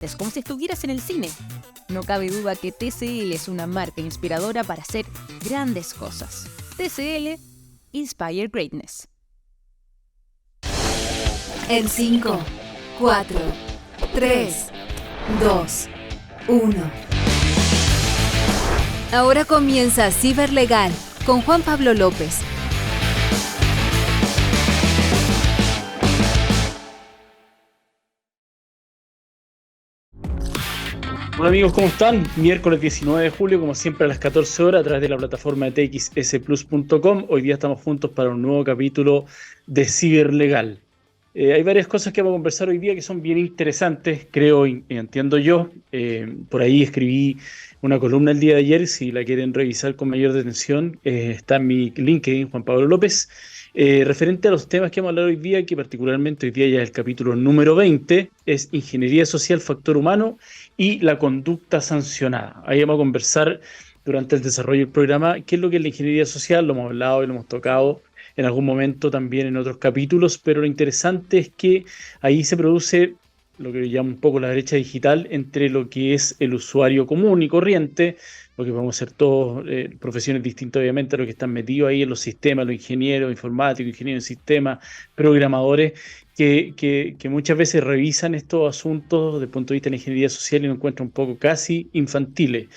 Es como si estuvieras en el cine. No cabe duda que TCL es una marca inspiradora para hacer grandes cosas. TCL Inspire Greatness. En 5, 4, 3, 2, 1. Ahora comienza Ciberlegal con Juan Pablo López. Hola amigos, ¿cómo están? Miércoles 19 de julio, como siempre a las 14 horas, a través de la plataforma de txsplus.com. Hoy día estamos juntos para un nuevo capítulo de Ciberlegal. Hay varias cosas que vamos a conversar hoy día que son bien interesantes, creo y entiendo yo. Por ahí escribí una columna el día de ayer, si la quieren revisar con mayor detención, está en mi LinkedIn, Juan Pablo López. Referente a los temas que vamos a hablar hoy día, que particularmente hoy día ya es el capítulo número 20, es Ingeniería Social, Factor Humano y la conducta sancionada. Ahí vamos a conversar durante el desarrollo del programa qué es lo que es la ingeniería social, lo hemos hablado y lo hemos tocado en algún momento también en otros capítulos, pero lo interesante es que ahí se produce lo que llamo un poco la brecha digital entre lo que es el usuario común y corriente, porque podemos ser todos profesiones distintas obviamente a los que están metidos ahí en los sistemas, los ingenieros informáticos, ingenieros en sistemas, programadores, que muchas veces revisan estos asuntos desde el punto de vista de la ingeniería social y lo encuentran un poco casi infantiles.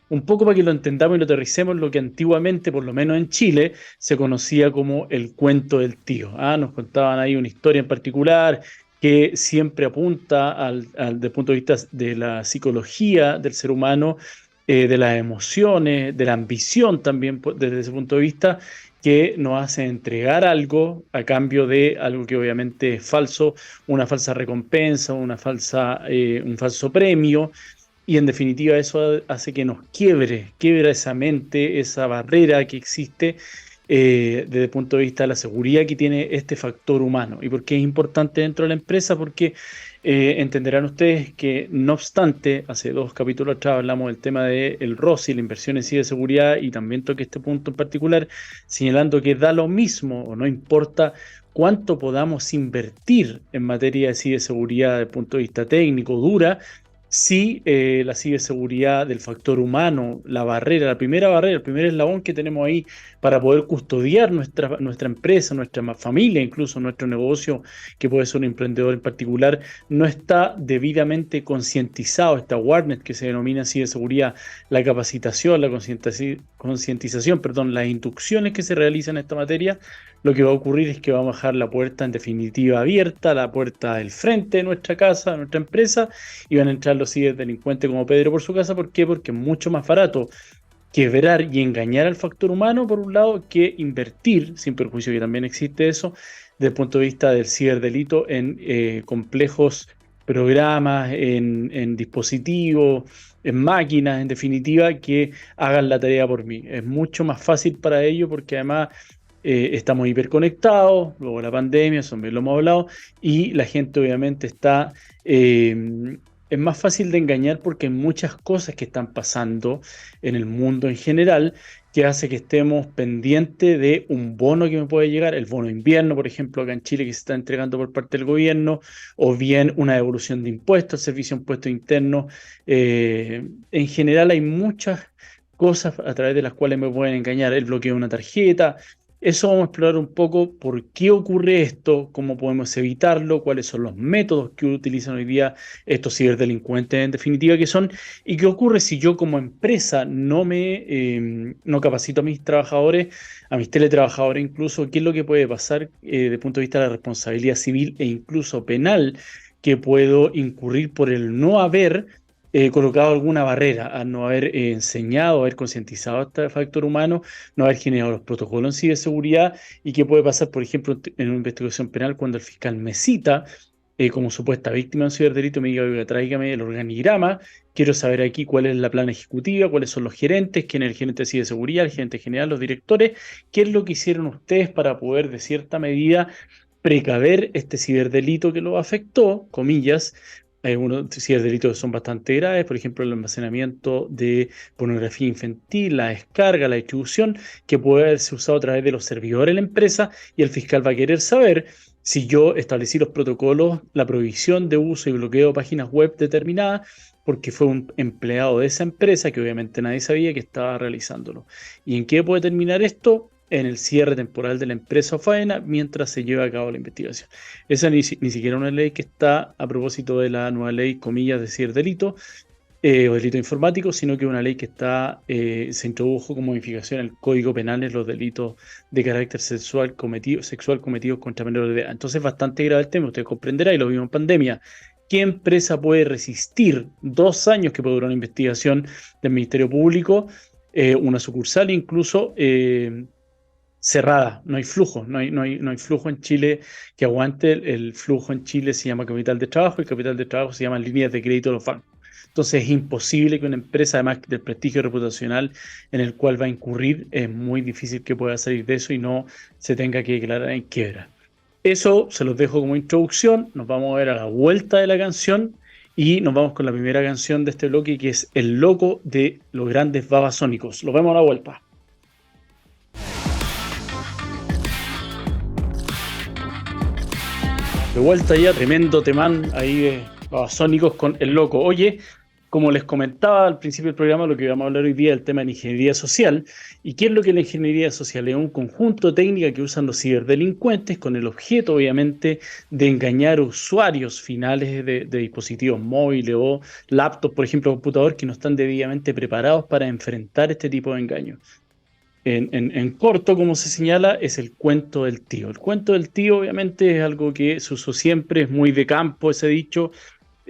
Un poco para que lo entendamos y lo aterricemos, lo que antiguamente, por lo menos en Chile, se conocía como el cuento del tío. Nos contaban ahí una historia en particular que siempre apunta desde el punto de vista de la psicología del ser humano, de las emociones, de la ambición también desde ese punto de vista, que nos hace entregar algo a cambio de algo que obviamente es falso, una falsa recompensa, un falso premio. Y en definitiva eso hace que nos quiebra esa mente, esa barrera que existe desde el punto de vista de la seguridad que tiene este factor humano. ¿Y por qué es importante dentro de la empresa? Porque entenderán ustedes que, no obstante, hace 2 capítulos atrás hablamos del tema del ROCI, la inversión en ciberseguridad, y también toqué este punto en particular, señalando que da lo mismo o no importa cuánto podamos invertir en materia de ciberseguridad desde el punto de vista técnico, dura, si la ciberseguridad del factor humano, la primera barrera, el primer eslabón que tenemos ahí para poder custodiar nuestra empresa, nuestra familia, incluso nuestro negocio, que puede ser un emprendedor en particular, no está debidamente concientizado, esta awareness que se denomina ciberseguridad, la capacitación, la concientización, las inducciones que se realizan en esta materia, lo que va a ocurrir es que vamos a dejar la puerta en definitiva abierta, la puerta del frente de nuestra casa, de nuestra empresa, y van a entrar los ciberdelincuentes como Pedro por su casa. ¿Por qué? Porque es mucho más barato quebrar y engañar al factor humano, por un lado, que invertir, sin perjuicio que también existe eso, desde el punto de vista del ciberdelito, en complejos programas, en dispositivos, en máquinas, en definitiva, que hagan la tarea por mí. Es mucho más fácil para ello porque además estamos hiperconectados, luego la pandemia, eso también lo hemos hablado, y la gente obviamente es más fácil de engañar porque hay muchas cosas que están pasando en el mundo en general que hace que estemos pendientes de un bono que me puede llegar, el bono invierno, por ejemplo, acá en Chile, que se está entregando por parte del gobierno, o bien una devolución de impuestos, el servicio de impuestos internos. En general hay muchas cosas a través de las cuales me pueden engañar, el bloqueo de una tarjeta. Eso vamos a explorar un poco por qué ocurre esto, cómo podemos evitarlo, cuáles son los métodos que utilizan hoy día estos ciberdelincuentes en definitiva que son, y qué ocurre si yo como empresa no capacito a mis trabajadores, a mis teletrabajadores incluso, qué es lo que puede pasar desde el punto de vista de la responsabilidad civil e incluso penal que puedo incurrir por el no haber colocado alguna barrera, al no haber enseñado, haber concientizado a este factor humano, no haber generado los protocolos en ciberseguridad. Y qué puede pasar, por ejemplo, en una investigación penal cuando el fiscal me cita como supuesta víctima de un ciberdelito, me diga: oiga, tráigame el organigrama, quiero saber aquí cuál es la plana ejecutiva, cuáles son los gerentes, quién es el gerente de ciberseguridad, el gerente general, los directores, qué es lo que hicieron ustedes para poder, de cierta medida, precaver este ciberdelito que lo afectó, comillas. Hay algunos ciberdelitos que son bastante graves, por ejemplo, el almacenamiento de pornografía infantil, la descarga, la distribución, que puede haberse usado a través de los servidores de la empresa, y el fiscal va a querer saber si yo establecí los protocolos, la prohibición de uso y bloqueo de páginas web determinadas, porque fue un empleado de esa empresa que obviamente nadie sabía que estaba realizándolo. ¿Y en qué puede terminar esto? En el cierre temporal de la empresa o faena mientras se lleva a cabo la investigación. Esa ni siquiera una ley que está a propósito de la nueva ley, comillas, de ciberdelito, o delito informático, sino que una ley que se introdujo como modificación al Código Penal en los delitos de carácter sexual cometidos contra menores de edad. Entonces es bastante grave el tema, usted comprenderá, y lo vimos en pandemia. ¿Qué empresa puede resistir 2 años que puede durar una investigación del Ministerio Público, una sucursal incluso cerrada? No hay flujo, no hay flujo en Chile que aguante. El flujo en Chile se llama capital de trabajo, y capital de trabajo se llama líneas de crédito de los bancos. Entonces es imposible que una empresa, además del prestigio reputacional en el cual va a incurrir, es muy difícil que pueda salir de eso y no se tenga que declarar en quiebra. Eso se los dejo como introducción. Nos vamos a ver a la vuelta de la canción y nos vamos con la primera canción de este bloque, que es El Loco de los Grandes Babasónicos. Los vemos a la vuelta. De vuelta ya, tremendo temán ahí de Babasónicos con El Loco. Oye, como les comentaba al principio del programa, lo que vamos a hablar hoy día es el tema de la ingeniería social. ¿Y qué es lo que es la ingeniería social? Es un conjunto de técnicas que usan los ciberdelincuentes con el objeto, obviamente, de engañar usuarios finales de dispositivos móviles o laptops, por ejemplo, computador, que no están debidamente preparados para enfrentar este tipo de engaños. En corto, como se señala, es el cuento del tío. El cuento del tío, obviamente, es algo que se usó siempre, es muy de campo ese dicho.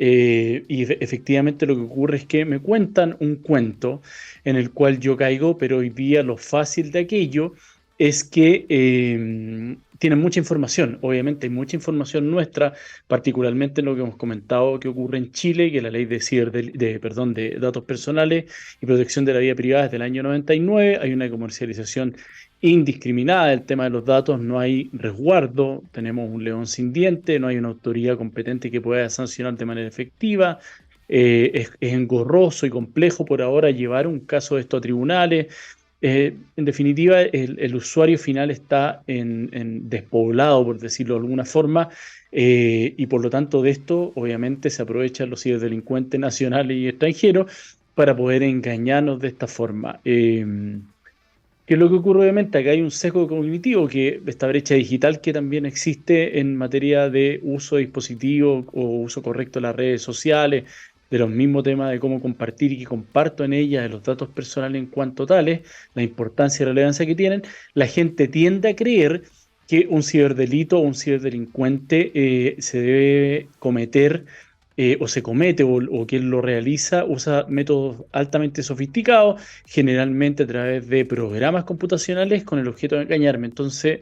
Y efectivamente lo que ocurre es que me cuentan un cuento en el cual yo caigo, pero hoy día lo fácil de aquello es que tienen mucha información. Obviamente hay mucha información nuestra, particularmente en lo que hemos comentado que ocurre en Chile, que es la ley de datos personales y protección de la vida privada desde el año 99. Hay una comercialización indiscriminada del tema de los datos, no hay resguardo, tenemos un león sin diente, no hay una autoridad competente que pueda sancionar de manera efectiva. Es engorroso y complejo por ahora llevar un caso de esto a tribunales. En definitiva, el usuario final está en despoblado, por decirlo de alguna forma, y por lo tanto de esto obviamente se aprovechan los ciberdelincuentes nacionales y extranjeros para poder engañarnos de esta forma. ¿Qué es lo que ocurre? Obviamente acá hay un sesgo cognitivo, que esta brecha digital que también existe en materia de uso de dispositivos o uso correcto de las redes sociales, de los mismos temas de cómo compartir y que comparto en ellas, de los datos personales en cuanto tales, la importancia y relevancia que tienen. La gente tiende a creer que un ciberdelito o un ciberdelincuente se debe cometer o se comete o quien lo realiza usa métodos altamente sofisticados, generalmente a través de programas computacionales con el objeto de engañarme. Entonces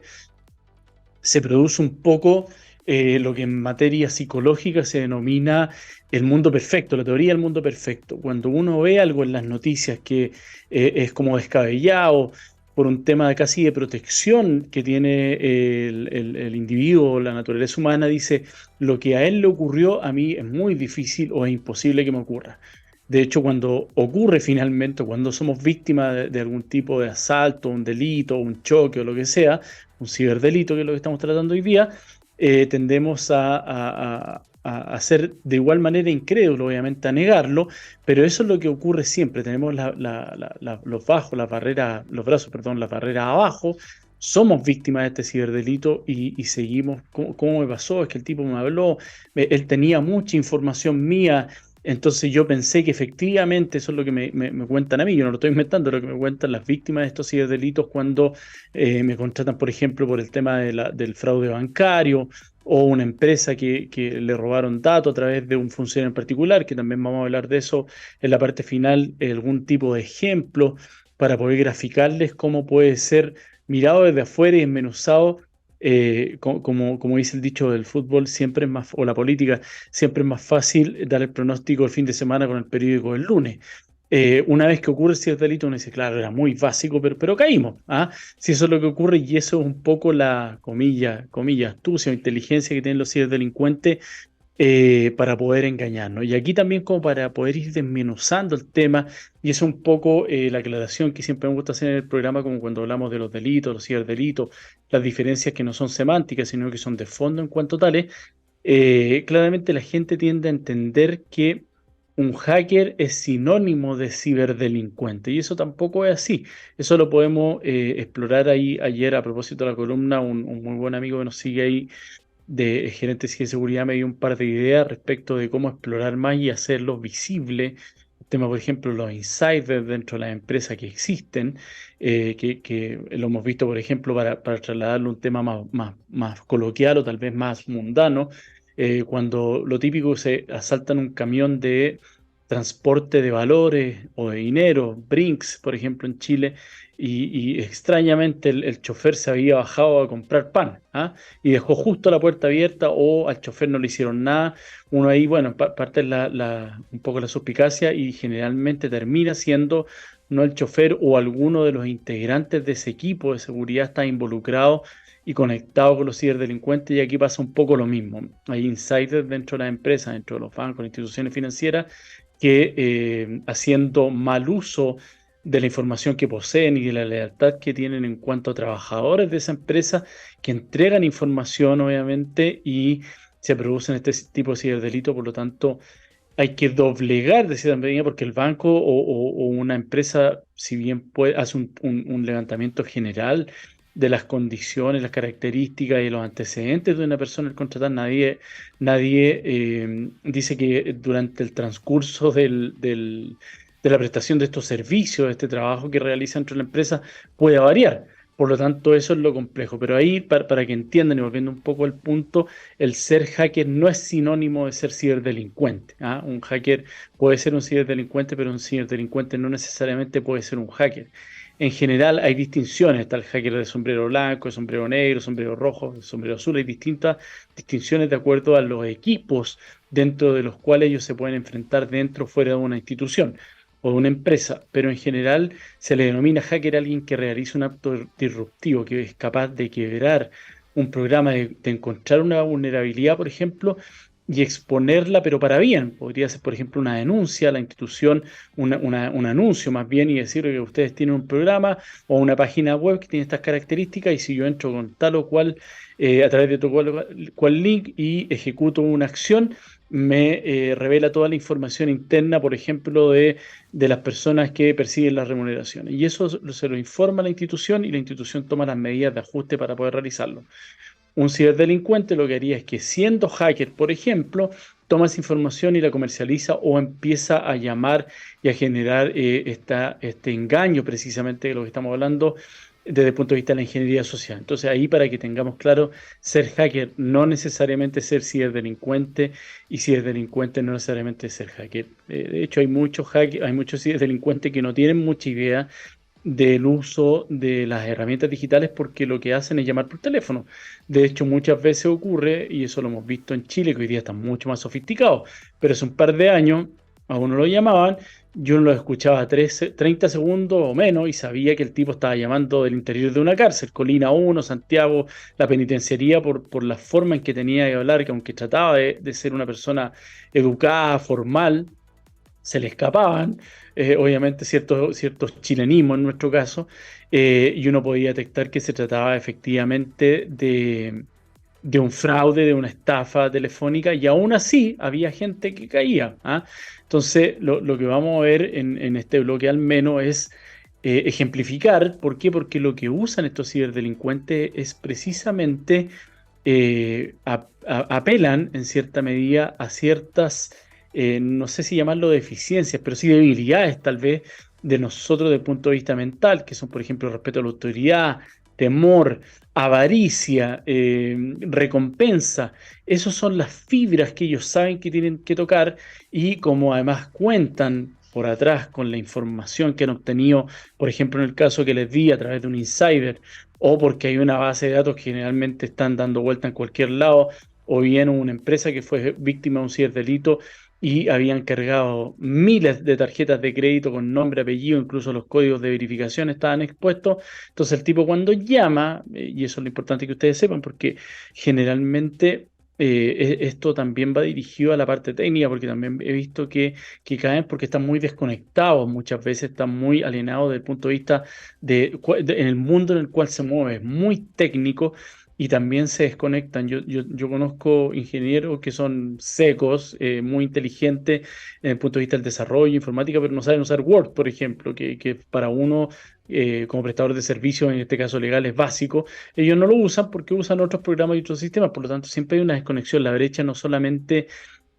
se produce un poco lo que en materia psicológica se denomina el mundo perfecto, la teoría del mundo perfecto. Cuando uno ve algo en las noticias que es como descabellado por un tema casi de protección que tiene el individuo, la naturaleza humana, dice, lo que a él le ocurrió a mí es muy difícil o es imposible que me ocurra. De hecho, cuando ocurre finalmente, cuando somos víctimas de algún tipo de asalto, un delito, un choque o lo que sea, un ciberdelito, que es lo que estamos tratando hoy día, tendemos a ser de igual manera incrédulo, obviamente a negarlo, pero eso es lo que ocurre siempre. Tenemos los brazos, las barreras abajo, somos víctimas de este ciberdelito y seguimos. ¿Cómo me pasó? Es que el tipo me habló, él tenía mucha información mía. Entonces yo pensé que efectivamente, eso es lo que me cuentan a mí, yo no lo estoy inventando, lo que me cuentan las víctimas de estos ciberdelitos cuando me contratan, por ejemplo, por el tema del fraude bancario, o una empresa que le robaron datos a través de un funcionario en particular, que también vamos a hablar de eso en la parte final, algún tipo de ejemplo para poder graficarles cómo puede ser mirado desde afuera y desmenuzado. Como dice el dicho del fútbol, siempre es más, o la política, siempre es más fácil dar el pronóstico el fin de semana con el periódico del lunes. Una vez que ocurre cierto delito, uno dice, claro, era muy básico, pero caímos. Si eso es lo que ocurre, y eso es un poco la, comilla, astucia o inteligencia que tienen los ciberdelincuentes para poder engañarnos. Y aquí también como para poder ir desmenuzando el tema, y es un poco la aclaración que siempre me gusta hacer en el programa, como cuando hablamos de los delitos, los ciberdelitos, las diferencias que no son semánticas, sino que son de fondo en cuanto tales. Claramente la gente tiende a entender que un hacker es sinónimo de ciberdelincuente, y eso tampoco es así. Eso lo podemos explorar ahí ayer a propósito de la columna. Un muy buen amigo que nos sigue ahí de gerente de seguridad me dio un par de ideas respecto de cómo explorar más y hacerlo visible. El tema, por ejemplo, los insiders dentro de las empresas que existen, que lo hemos visto, por ejemplo, para trasladarlo a un tema más coloquial o tal vez más mundano, cuando lo típico se asaltan un camión de transporte de valores o de dinero, Brinks, por ejemplo, en Chile, y extrañamente el chofer se había bajado a comprar pan, ¿ah? Y dejó justo la puerta abierta o al chofer no le hicieron nada. Uno ahí, bueno, parte un poco la suspicacia y generalmente termina siendo no el chofer o alguno de los integrantes de ese equipo de seguridad está involucrado y conectado con los ciberdelincuentes, y aquí pasa un poco lo mismo. Hay insiders dentro de las empresas, dentro de los bancos, instituciones financieras, que haciendo mal uso de la información que poseen y de la lealtad que tienen en cuanto a trabajadores de esa empresa, que entregan información, obviamente, y se producen este tipo de ciberdelitos. Por lo tanto, hay que doblegar de cierta medida, porque el banco o una empresa, si bien hace un levantamiento general de las condiciones, las características y los antecedentes de una persona al contratar, nadie dice que durante el transcurso de la prestación de estos servicios, de este trabajo que realiza dentro de la empresa, puede variar. Por lo tanto, eso es lo complejo. Pero ahí, para que entiendan, y volviendo un poco al punto, el ser hacker no es sinónimo de ser ciberdelincuente, ¿ah? Un hacker puede ser un ciberdelincuente, pero un ciberdelincuente no necesariamente puede ser un hacker. En general hay distinciones, está el hacker de sombrero blanco, de sombrero negro, sombrero rojo, de sombrero azul. Hay distintas distinciones de acuerdo a los equipos dentro de los cuales ellos se pueden enfrentar dentro o fuera de una institución o de una empresa, pero en general se le denomina hacker a alguien que realiza un acto disruptivo, que es capaz de quebrar un programa, de encontrar una vulnerabilidad, por ejemplo, y exponerla, pero para bien. Podría ser, por ejemplo, una denuncia a la institución, un anuncio más bien, y decir que ustedes tienen un programa o una página web que tiene estas características, y si yo entro con tal o cual, a través de tal cual link y ejecuto una acción, me revela toda la información interna, por ejemplo, de las personas que perciben las remuneraciones. Y eso se lo informa a la institución, y la institución toma las medidas de ajuste para poder realizarlo. Un ciberdelincuente lo que haría es que, siendo hacker, por ejemplo, toma esa información y la comercializa o empieza a llamar y a generar este engaño, precisamente de lo que estamos hablando desde el punto de vista de la ingeniería social. Entonces ahí, para que tengamos claro, ser hacker no necesariamente ser ciberdelincuente, y ciberdelincuente no necesariamente ser hacker. De hecho, hay muchos ciberdelincuentes que no tienen mucha idea del uso de las herramientas digitales, porque lo que hacen es llamar por teléfono. De hecho, muchas veces ocurre, y eso lo hemos visto en Chile, que hoy día están mucho más sofisticados, pero hace un par de años a uno lo llamaban, yo lo escuchaba 30 segundos o menos y sabía que el tipo estaba llamando del interior de una cárcel, Colina 1, Santiago, la penitenciaría, por la forma en que tenía de hablar, que aunque trataba de ser una persona educada, formal, se le escapaban, obviamente, ciertos chilenismos en nuestro caso, y uno podía detectar que se trataba efectivamente de un fraude, de una estafa telefónica, y aún así había gente que caía, ¿ah? Entonces, lo que vamos a ver en este bloque al menos es ejemplificar. ¿Por qué? Porque lo que usan estos ciberdelincuentes es precisamente, apelan en cierta medida a ciertas, no sé si llamarlo deficiencias, pero sí debilidades tal vez de nosotros desde el punto de vista mental, que son, por ejemplo, respeto a la autoridad, temor, avaricia, recompensa. Esas son las fibras que ellos saben que tienen que tocar, y como además cuentan por atrás con la información que han obtenido, por ejemplo, en el caso que les di, a través de un insider, o porque hay una base de datos que generalmente están dando vuelta en cualquier lado, o bien una empresa que fue víctima de un ciberdelito y habían cargado miles de tarjetas de crédito con nombre, apellido, incluso los códigos de verificación estaban expuestos. Entonces el tipo, cuando llama, y eso es lo importante que ustedes sepan, porque generalmente esto también va dirigido a la parte técnica, porque también he visto que caen porque están muy desconectados, muchas veces están muy alienados desde el punto de vista en el mundo en el cual se mueve, es muy técnico y también se desconectan. Yo conozco ingenieros que son secos, muy inteligentes en el punto de vista del desarrollo, informática, pero no saben usar Word, por ejemplo, que para uno como prestador de servicios, en este caso legal, es básico. Ellos no lo usan porque usan otros programas y otros sistemas, por lo tanto siempre hay una desconexión. La brecha no solamente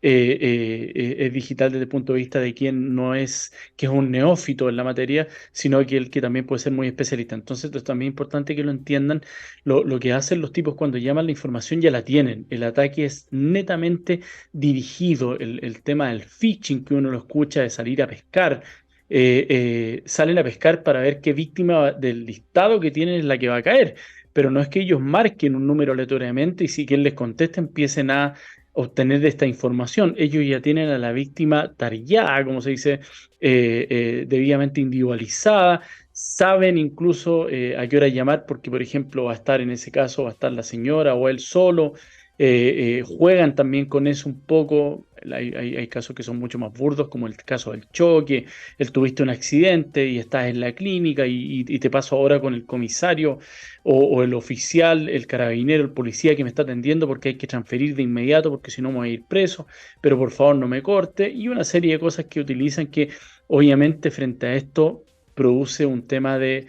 es digital desde el punto de vista de quien no es, que es un neófito en la materia, sino que el que también puede ser muy especialista. Entonces, es también importante que lo entiendan. Lo que hacen los tipos cuando llaman la información ya la tienen. El ataque es netamente dirigido. El tema del phishing que uno lo escucha, de salir a pescar. Salen a pescar para ver qué víctima del listado que tienen es la que va a caer. Pero no es que ellos marquen un número aleatoriamente y si quien les contesta empiecen a obtener esta información. Ellos ya tienen a la víctima tareada, como se dice, debidamente individualizada, saben incluso a qué hora llamar, porque por ejemplo va a estar en ese caso, va a estar la señora o él solo. Juegan también con eso un poco. Hay casos que son mucho más burdos, como el caso del choque, el tuviste un accidente y estás en la clínica y te paso ahora con el comisario o el oficial, el carabinero, el policía que me está atendiendo porque hay que transferir de inmediato porque si no me voy a ir preso, pero por favor no me corte, y una serie de cosas que utilizan que obviamente frente a esto produce un tema de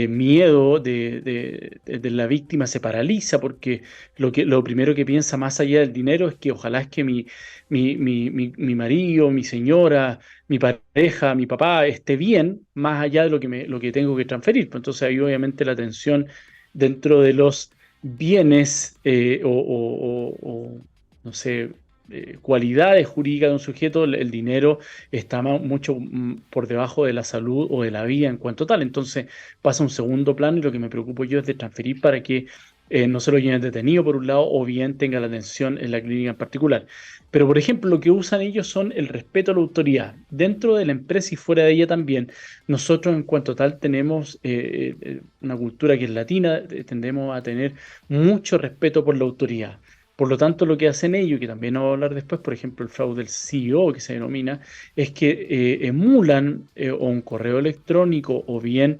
miedo de la víctima, se paraliza porque lo primero que piensa más allá del dinero es que ojalá es que mi marido, mi señora, mi pareja, mi papá esté bien, más allá de lo que tengo que transferir. Pues entonces ahí obviamente la tensión dentro de los bienes no sé, cualidades jurídicas de un sujeto, el dinero está mucho por debajo de la salud o de la vida en cuanto tal. Entonces pasa a un segundo plano y lo que me preocupo yo es de transferir para que no se lo lleven detenido por un lado o bien tenga la atención en la clínica en particular. Pero, por ejemplo, lo que usan ellos son el respeto a la autoridad. Dentro de la empresa y fuera de ella también, nosotros en cuanto tal tenemos una cultura que es latina, tendemos a tener mucho respeto por la autoridad. Por lo tanto, lo que hacen ellos, que también vamos a hablar después, por ejemplo, el fraude del CEO que se denomina, es que emulan o un correo electrónico o bien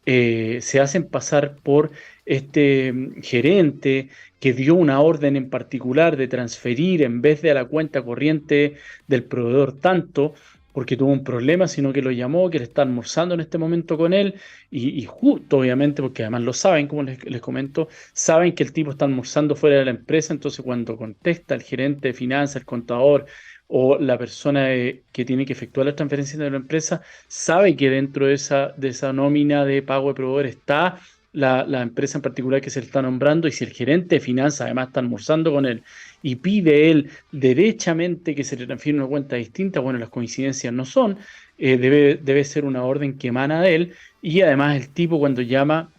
se hacen pasar por este gerente que dio una orden en particular de transferir en vez de a la cuenta corriente del proveedor tanto, porque tuvo un problema, sino que lo llamó, que le está almorzando en este momento con él, y justo, obviamente, porque además lo saben, como les comento, saben que el tipo está almorzando fuera de la empresa, entonces cuando contesta el gerente de finanzas, el contador o la persona que tiene que efectuar la transferencia de la empresa, sabe que dentro de esa nómina de pago de proveedor está la empresa en particular que se le está nombrando, y si el gerente de finanzas además está almorzando con él y pide él derechamente que se le transfiera una cuenta distinta, bueno, las coincidencias no son, debe ser una orden que emana de él, y además el tipo cuando llama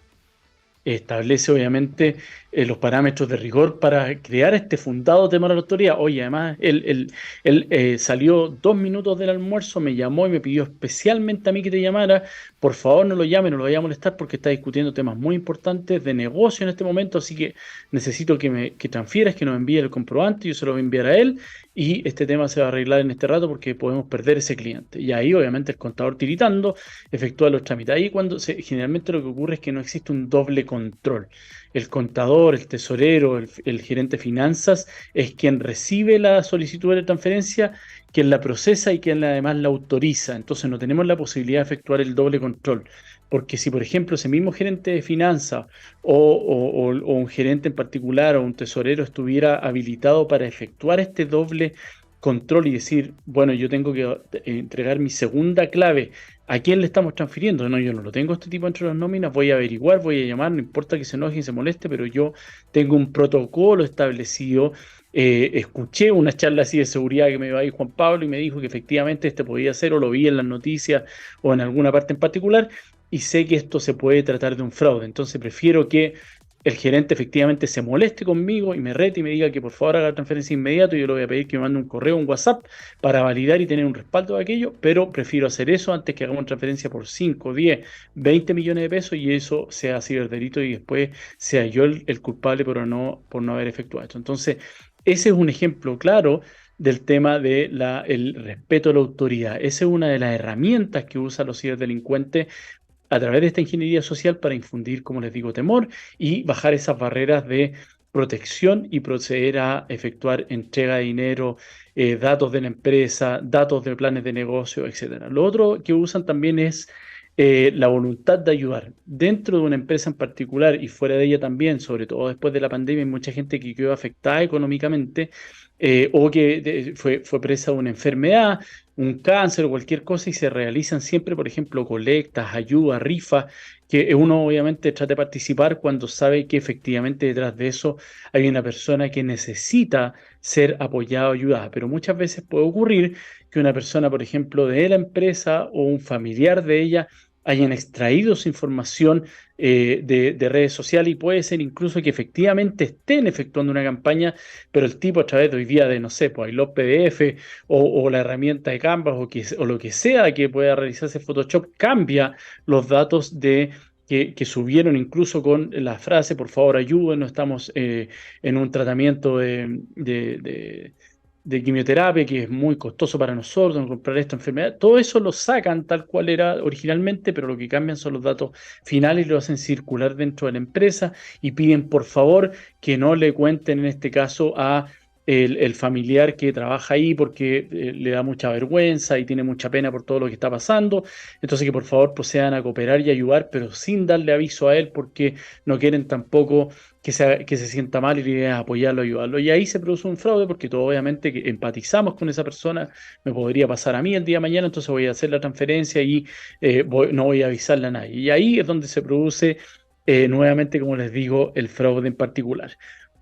establece obviamente los parámetros de rigor para crear este fundado temor a la autoridad. Oye, además, él salió 2 minutos del almuerzo, me llamó y me pidió especialmente a mí que te llamara. Por favor, no lo llame, no lo vaya a molestar porque está discutiendo temas muy importantes de negocio en este momento, así que necesito que transfieras, que nos envíe el comprobante, yo se lo voy a enviar a él y este tema se va a arreglar en este rato porque podemos perder ese cliente. Y ahí, obviamente, el contador tiritando efectúa los trámites. Ahí generalmente lo que ocurre es que no existe un doble control. El contador, el tesorero, el gerente de finanzas es quien recibe la solicitud de transferencia, quien la procesa y quien además la autoriza. Entonces no tenemos la posibilidad de efectuar el doble control. Porque si, por ejemplo, ese mismo gerente de finanzas o un gerente en particular o un tesorero estuviera habilitado para efectuar este doble control y decir, bueno, yo tengo que entregar mi segunda clave, ¿a quién le estamos transfiriendo? No, yo no lo tengo este tipo entre las nóminas, voy a averiguar, voy a llamar, no importa que se enoje y se moleste, pero yo tengo un protocolo establecido. Escuché una charla así de seguridad que me dio ahí Juan Pablo y me dijo que efectivamente este podía ser, o lo vi en las noticias o en alguna parte en particular, y sé que esto se puede tratar de un fraude. Entonces prefiero que el gerente efectivamente se moleste conmigo y me rete y me diga que por favor haga la transferencia inmediato, y yo le voy a pedir que me mande un correo, un WhatsApp para validar y tener un respaldo de aquello, pero prefiero hacer eso antes que hagamos una transferencia por 5, 10, 20 millones de pesos y eso sea ciberdelito y después sea yo el culpable por no haber efectuado esto. Entonces, ese es un ejemplo claro del tema del respeto a la autoridad. Esa es una de las herramientas que usan los ciberdelincuentes a través de esta ingeniería social para infundir, como les digo, temor y bajar esas barreras de protección y proceder a efectuar entrega de dinero, datos de la empresa, datos de planes de negocio, etcétera. Lo otro que usan también es la voluntad de ayudar. Dentro de una empresa en particular y fuera de ella también, sobre todo después de la pandemia, hay mucha gente que quedó afectada económicamente o que fue presa de una enfermedad, un cáncer o cualquier cosa y se realizan siempre, por ejemplo, colectas, ayudas, rifas, que uno obviamente trata de participar cuando sabe que efectivamente detrás de eso hay una persona que necesita ser apoyada o ayudada. Pero muchas veces puede ocurrir que una persona, por ejemplo, de la empresa o un familiar de ella hayan extraído su información de redes sociales y puede ser incluso que efectivamente estén efectuando una campaña, pero el tipo a través de hoy día de, no sé, pues los PDF o la herramienta de Canvas o lo que sea que pueda realizarse Photoshop, cambia los datos que subieron incluso con la frase, por favor ayúdenos, estamos en un tratamiento de quimioterapia que es muy costoso para nosotros, no comprar esta enfermedad. Todo eso lo sacan tal cual era originalmente, pero lo que cambian son los datos finales y lo hacen circular dentro de la empresa y piden por favor que no le cuenten en este caso a el familiar que trabaja ahí porque le da mucha vergüenza y tiene mucha pena por todo lo que está pasando. Entonces que por favor procedan a cooperar y ayudar, pero sin darle aviso a él porque no quieren tampoco que se sienta mal y la idea es apoyarlo, ayudarlo. Y ahí se produce un fraude porque todos obviamente que empatizamos con esa persona, me podría pasar a mí el día de mañana, entonces voy a hacer la transferencia y no voy a avisarle a nadie. Y ahí es donde se produce nuevamente, como les digo, el fraude en particular.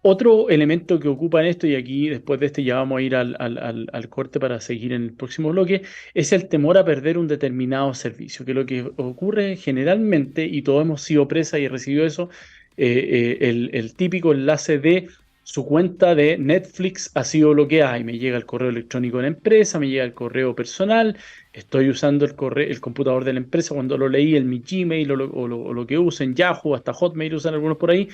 Otro elemento que ocupa en esto, y aquí después de este ya vamos a ir al corte para seguir en el próximo bloque, es el temor a perder un determinado servicio, que lo que ocurre generalmente, y todos hemos sido presa y recibido eso, el típico enlace de su cuenta de Netflix ha sido bloqueada y me llega el correo electrónico de la empresa, me llega el correo personal, estoy usando el computador de la empresa cuando lo leí en mi Gmail o lo que usen, Yahoo, hasta Hotmail usan algunos por ahí.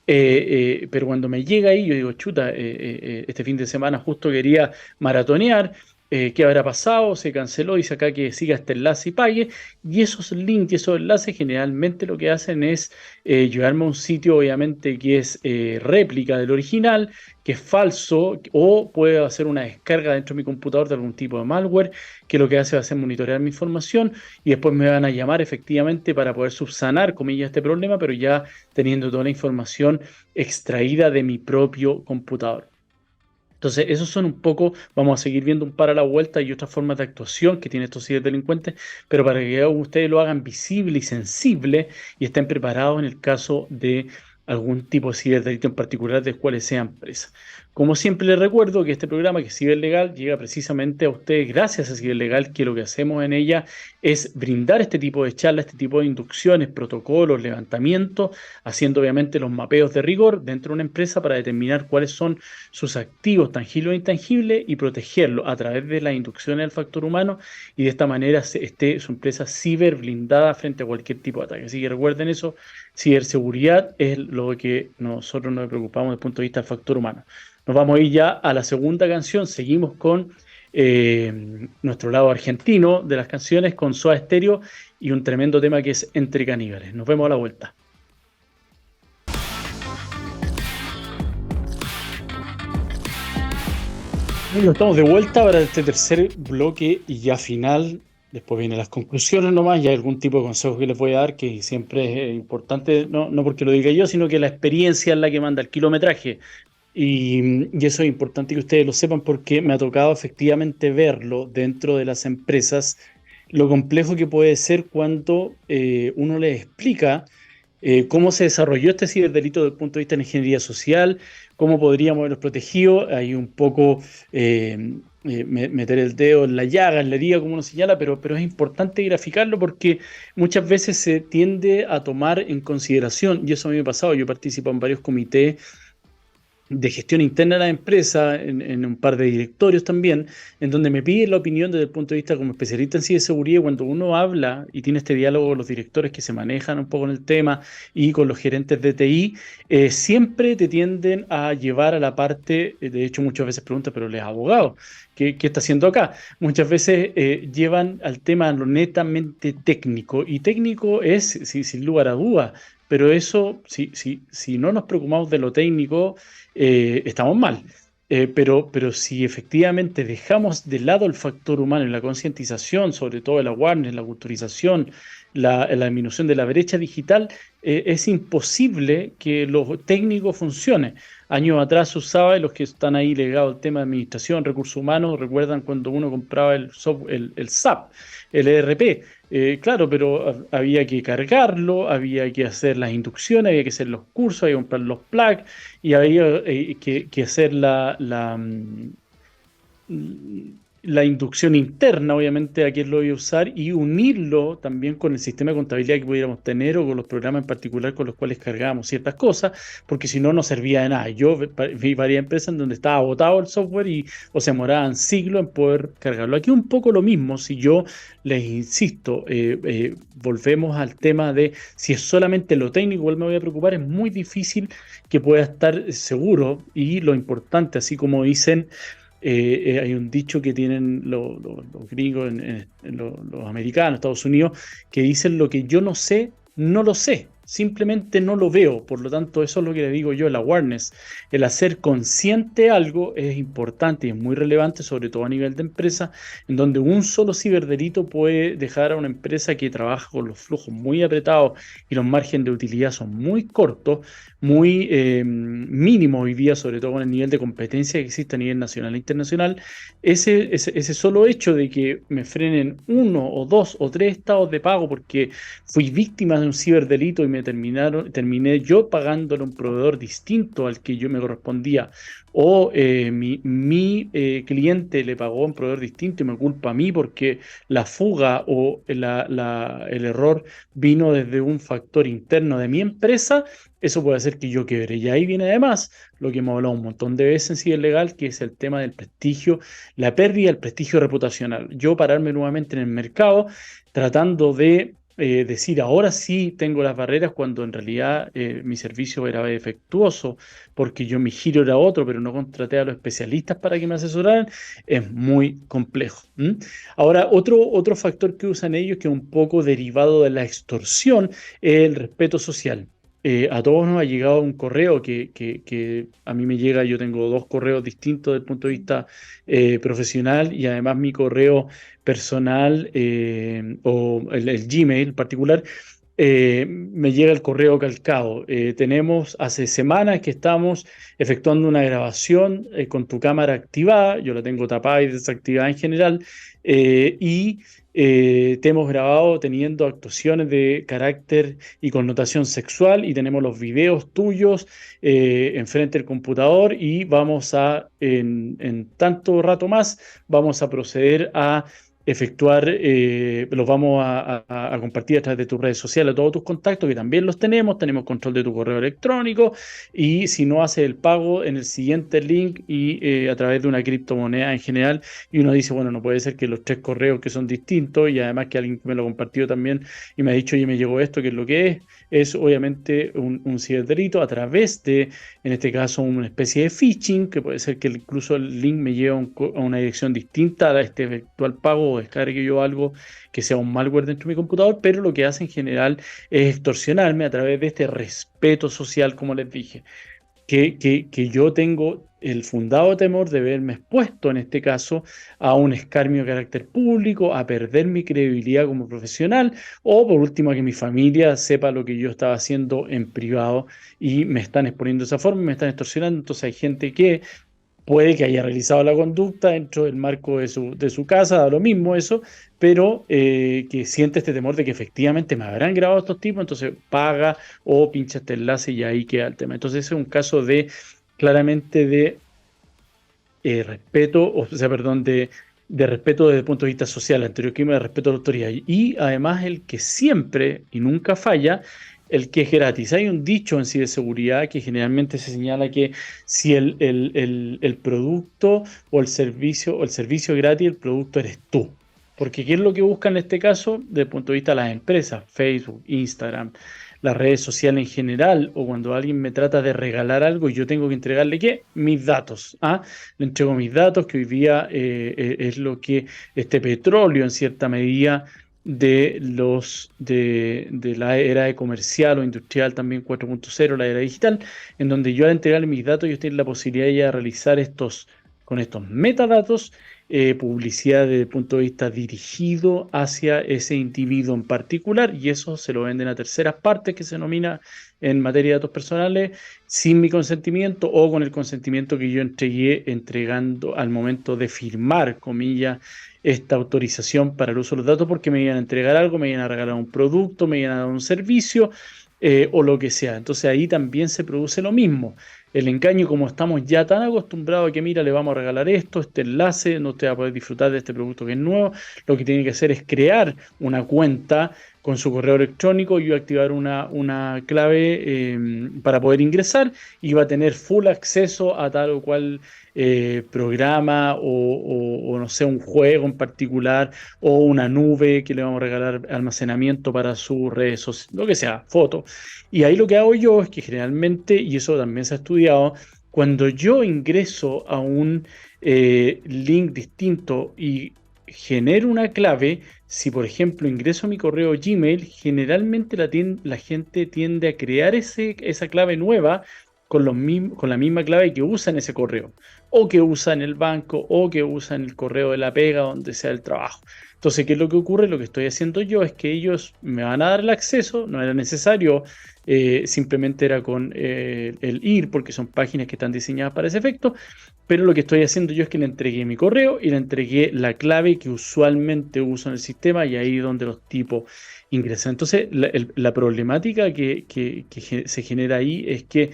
Pero cuando me llega ahí, yo digo, chuta, este fin de semana justo quería maratonear, ¿qué habrá pasado? Se canceló, dice acá que siga este enlace y pague. Y esos links, esos enlaces generalmente lo que hacen es llevarme a un sitio, obviamente, que es réplica del original, que es falso, o puede hacer una descarga dentro de mi computador de algún tipo de malware, que lo que hace va a ser monitorear mi información y después me van a llamar efectivamente para poder subsanar, comillas, este problema, pero ya teniendo toda la información extraída de mi propio computador. Entonces, esos son un poco, vamos a seguir viendo un par a la vuelta y otras formas de actuación que tienen estos ciberdelincuentes, pero para que ustedes lo hagan visible y sensible y estén preparados en el caso de algún tipo de ciberdelito en particular del cual sean presas. Como siempre les recuerdo que este programa, que es Ciberlegal, llega precisamente a ustedes gracias a Ciberlegal, que lo que hacemos en ella es brindar este tipo de charlas, este tipo de inducciones, protocolos, levantamientos, haciendo obviamente los mapeos de rigor dentro de una empresa para determinar cuáles son sus activos tangibles e intangibles y protegerlos a través de las inducciones del factor humano y de esta manera esté su empresa ciberblindada frente a cualquier tipo de ataque. Así que recuerden eso, ciberseguridad es lo que nosotros nos preocupamos desde el punto de vista del factor humano. Nos vamos a ir ya a la segunda canción. Seguimos con nuestro lado argentino de las canciones, con Soda Stereo y un tremendo tema que es Entre Caníbales. Nos vemos a la vuelta. Bueno, estamos de vuelta para este tercer bloque y ya final. Después vienen las conclusiones nomás y hay algún tipo de consejo que les voy a dar que siempre es importante, no porque lo diga yo, sino que la experiencia es la que manda el kilometraje. Y eso es importante que ustedes lo sepan porque me ha tocado efectivamente verlo dentro de las empresas, lo complejo que puede ser cuando uno les explica cómo se desarrolló este ciberdelito desde el punto de vista de la ingeniería social, cómo podríamos haberlos protegido. Hay un poco meter el dedo en la llaga, en la herida, como uno señala, pero es importante graficarlo porque muchas veces se tiende a tomar en consideración, y eso a mí me ha pasado, yo participo en varios comités de gestión interna de la empresa, en un par de directorios también, en donde me piden la opinión desde el punto de vista como especialista en ciberseguridad. Y cuando uno habla y tiene este diálogo con los directores que se manejan un poco en el tema y con los gerentes de TI, siempre te tienden a llevar a la parte, de hecho muchas veces preguntan, pero les abogado, ¿qué está haciendo acá? Muchas veces llevan al tema lo netamente técnico, y técnico es, sin lugar a dudas, pero eso, si no nos preocupamos de lo técnico, estamos mal. Pero si efectivamente dejamos de lado el factor humano en la concientización, sobre todo el awareness, la culturización, la disminución de la brecha digital, es imposible que lo técnico funcione. Años atrás se usaba, y los que están ahí legados al tema de administración, recursos humanos, recuerdan cuando uno compraba el SAP, el ERP. Claro, pero había que cargarlo, había que hacer las inducciones, había que hacer los cursos, había que comprar los plugs, y había que hacer la inducción interna, obviamente, a quién lo voy a usar, y unirlo también con el sistema de contabilidad que pudiéramos tener, o con los programas en particular con los cuales cargábamos ciertas cosas, porque si no, no servía de nada. Yo vi varias empresas en donde estaba agotado el software o se demoraban siglos en poder cargarlo. Aquí un poco lo mismo. Si yo les insisto, volvemos al tema de si es solamente lo técnico, igual me voy a preocupar, es muy difícil que pueda estar seguro. Y lo importante, así como dicen, hay un dicho que tienen los gringos, los americanos, Estados Unidos, que dicen: lo que yo no sé, no lo sé, simplemente no lo veo. Por lo tanto, eso es lo que le digo yo, el awareness, el hacer consciente algo es importante y es muy relevante, sobre todo a nivel de empresa, en donde un solo ciberdelito puede dejar a una empresa que trabaja con los flujos muy apretados y los márgenes de utilidad son muy cortos, muy mínimos hoy día, sobre todo con el nivel de competencia que existe a nivel nacional e internacional. Ese solo hecho de que me frenen 1 o 2 o 3 estados de pago porque fui víctima de un ciberdelito y terminé yo pagándole a un proveedor distinto al que yo me correspondía, o mi cliente le pagó a un proveedor distinto y me culpa a mí porque la fuga o el error vino desde un factor interno de mi empresa. Eso puede hacer que yo quiebre. Y ahí viene además lo que hemos hablado un montón de veces en ciberlegal, que es el tema del prestigio, la pérdida del prestigio reputacional. Yo pararme nuevamente en el mercado tratando de decir ahora sí tengo las barreras, cuando en realidad mi servicio era defectuoso porque mi giro era otro, pero no contraté a los especialistas para que me asesoraran, es muy complejo. Ahora, otro factor que usan ellos, que es un poco derivado de la extorsión, es el respeto social. A todos nos ha llegado un correo que a mí me llega. Yo tengo 2 correos distintos desde el punto de vista profesional, y además mi correo personal, o el Gmail particular, me llega el correo calcado. Tenemos hace semanas que estamos efectuando una grabación con tu cámara activada. Yo la tengo tapada y desactivada en general, y te hemos grabado teniendo actuaciones de carácter y connotación sexual, y tenemos los videos tuyos enfrente del computador, y en tanto rato más vamos a proceder a efectuar, los vamos a compartir a través de tus redes sociales, a todos tus contactos, que también los tenemos control de tu correo electrónico, y si no haces el pago en el siguiente link y a través de una criptomoneda en general, y uno dice, bueno, no puede ser que los 3 correos que son distintos, y además que alguien me lo compartió también y me ha dicho: oye, me llegó esto, que es lo que es obviamente un ciberdelito a través de, en este caso, una especie de phishing, que puede ser que incluso el link me lleve a una dirección distinta a este eventual pago, o descargue yo algo que sea un malware dentro de mi computador. Pero lo que hace en general es extorsionarme a través de este respeto social, como les dije, que yo tengo el fundado temor de verme expuesto, en este caso, a un escarnio de carácter público, a perder mi credibilidad como profesional, o por último a que mi familia sepa lo que yo estaba haciendo en privado y me están exponiendo de esa forma, me están extorsionando. Entonces hay gente que puede que haya realizado la conducta dentro del marco de su casa, da lo mismo eso, pero que siente este temor de que efectivamente me habrán grabado estos tipos, entonces paga o pincha este enlace y ahí queda el tema. Entonces ese es un caso claramente de respeto, o sea, perdón, de respeto desde el punto de vista social, anterior clima de respeto a la autoridad. Y además el que siempre y nunca falla el que es gratis. Hay un dicho en ciberseguridad que generalmente se señala que si el producto o el servicio es gratis, el producto eres tú. Porque ¿qué es lo que buscan en este caso? Desde el punto de vista de las empresas, Facebook, Instagram, las redes sociales en general, o cuando alguien me trata de regalar algo y yo tengo que entregarle, ¿qué? Mis datos. ¿Ah? Le entrego mis datos, que hoy día es lo que este petróleo en cierta medida de la era de comercial o industrial también 4.0, la era digital, en donde yo al entregarle mis datos, yo tengo la posibilidad de realizar con estos metadatos, publicidad desde el punto de vista dirigido hacia ese individuo en particular, y eso se lo venden a terceras partes, que se denomina en materia de datos personales, sin mi consentimiento o con el consentimiento que yo entregué entregando al momento de firmar, comillas, esta autorización para el uso de los datos, porque me iban a entregar algo, me iban a regalar un producto, me iban a dar un servicio, o lo que sea. Entonces ahí también se produce lo mismo. El engaño, como estamos ya tan acostumbrados a que, mira, le vamos a regalar esto, este enlace, no te va a poder disfrutar de este producto que es nuevo, lo que tiene que hacer es crear una cuenta con su correo electrónico y activar una clave para poder ingresar, y va a tener full acceso a tal o cual programa o no sé, un juego en particular, o una nube que le vamos a regalar almacenamiento para sus redes sociales, lo que sea, fotos. Y ahí lo que hago yo es que generalmente, y eso también se ha estudiado, cuando yo ingreso a un link distinto y genero una clave, si por ejemplo ingreso a mi correo Gmail, generalmente la gente tiende a crear esa clave nueva con la misma clave que usa en ese correo, o que usa en el banco, o que usa en el correo de la pega, donde sea el trabajo. Entonces, ¿qué es lo que ocurre? Lo que estoy haciendo yo es que ellos me van a dar el acceso, no era necesario, simplemente era con el ir, porque son páginas que están diseñadas para ese efecto, pero lo que estoy haciendo yo es que le entregué mi correo y le entregué la clave que usualmente uso en el sistema, y ahí es donde los tipos ingresan. Entonces, la problemática que se genera ahí es que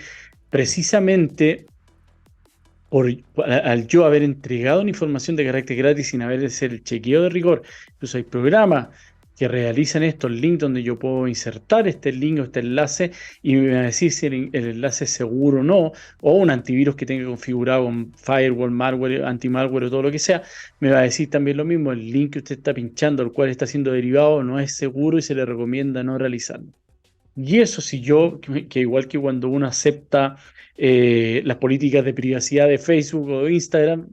precisamente al yo haber entregado una información de carácter gratis sin haber de hacer el chequeo de rigor. Incluso hay programas que realizan esto, el link donde yo puedo insertar este link o este enlace, y me va a decir si el enlace es seguro o no, o un antivirus que tenga configurado con firewall, malware, anti-malware o todo lo que sea, me va a decir también lo mismo: el link que usted está pinchando, el cual está siendo derivado, no es seguro y se le recomienda no realizarlo. Y eso, si yo, que igual que cuando uno acepta las políticas de privacidad de Facebook o de Instagram,